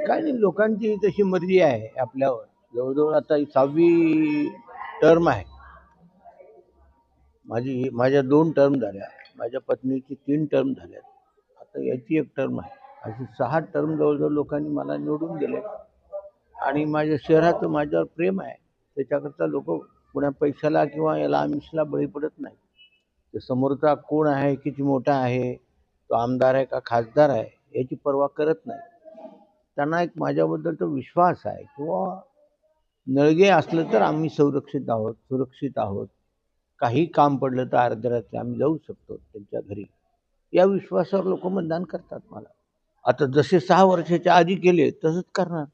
काय नाही, लोकांची तशी मर्जी आहे आपल्यावर. जवळजवळ आता ही 6वी टर्म आहे माझी. माझ्या 2 टर्म झाल्या, माझ्या पत्नीची 3 टर्म झाल्या, आता याची 1 टर्म आहे. अशी 6 टर्म जवळजवळ लोकांनी मला निवडून दिले. आणि माझ्या शहराचं माझ्यावर प्रेम आहे. त्याच्याकरता लोक पुण्या पैशाला किंवा याला आमिषला बळी पडत नाही. ते समोरचा कोण आहे, किती मोठा आहे, तो आमदार आहे का खासदार आहे, याची पर्वा करत नाही. त्यांना एक माझ्याबद्दलचा विश्वास आहे किंवा नळगे असलं तर आम्ही सुरक्षित आहोत. काही काम पडलं तर अर्ध्या रात्री आम्ही जाऊ शकतो त्यांच्या घरी. या विश्वासावर लोक मतदान करतात मला. आता जसे 6 वर्षाच्या आधी केले तसंच करणार.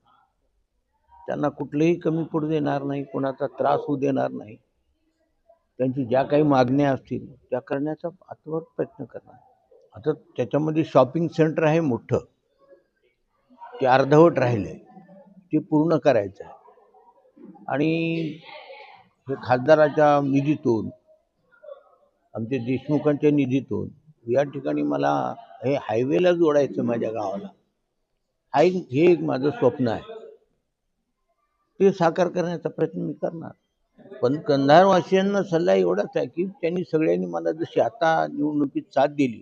त्यांना कुठलेही कमी पडू देणार नाही, कोणाचा त्रास होऊ देणार नाही. त्यांची ज्या काही मागण्या असतील त्या करण्याचा आत्महत्या प्रयत्न करणार. आता त्याच्यामध्ये शॉपिंग सेंटर आहे मोठं, ते अर्धवट राहिले, ते पूर्ण करायचं आहे. आणि हे खासदाराच्या निधीतून, आमच्या देशमुखांच्या निधीतून या ठिकाणी मला हे हायवेला जोडायचं माझ्या गावाला. हे एक माझं स्वप्न आहे, ते साकार करण्याचा प्रयत्न मी करणार. पण कंधारवासियांना सल्ला एवढाच आहे की त्यांनी सगळ्यांनी मला जशी आता निवडणुकीत साथ दिली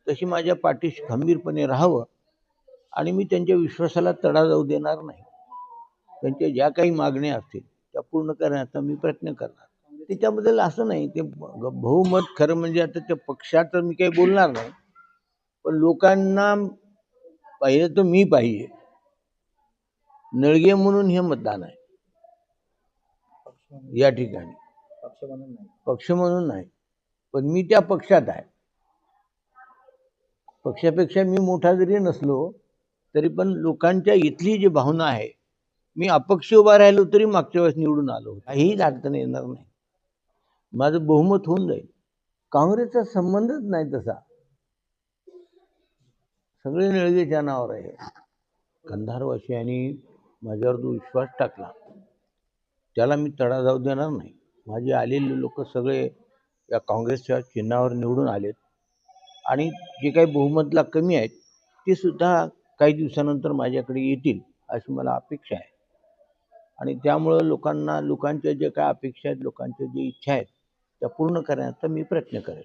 तशी माझ्या पाठीशी खंबीरपणे राहावं. आणि मी त्यांच्या विश्वासाला तडा जाऊ देणार नाही. त्यांच्या ज्या काही मागण्या असतील त्या पूर्ण करण्याचा मी प्रयत्न करणार. त्याच्याबद्दल असं नाही, ते बहुमत खरं म्हणजे आता त्या पक्षाचं मी काही बोलणार नाही, पण लोकांना पाहिजे तर मी पाहिजे. नळगे म्हणून हे मतदान आहे या ठिकाणी, पक्ष म्हणून नाही. पण मी त्या पक्षात आहे. पक्षापेक्षा मी मोठा जरी नसलो तरी पण लोकांच्या इथली जी भावना आहे, मी अपक्ष उभा राहिलो तरी मागच्या वेळेस निवडून आलो, काहीही अडचण येणार नाही, माझं बहुमत होऊन जाईल. काँग्रेसचा संबंधच नाही तसा, सगळे निळगेच्या नावावर आहे. कंधारवासियांनी माझ्यावर जो विश्वास टाकला त्याला मी तडा जाऊ देणार नाही. माझे आलेले लोक सगळे या काँग्रेसच्या चिन्हावर निवडून आलेत. आणि जे काही बहुमतला कमी आहेत ते सुद्धा काही दिवसानंतर माझ्याकडे येतील अशी मला अपेक्षा आहे. आणि त्यामुळं लोकांच्या जे काय अपेक्षा आहेत, लोकांच्या जे इच्छा आहेत त्या पूर्ण करण्याचा मी प्रयत्न करेल.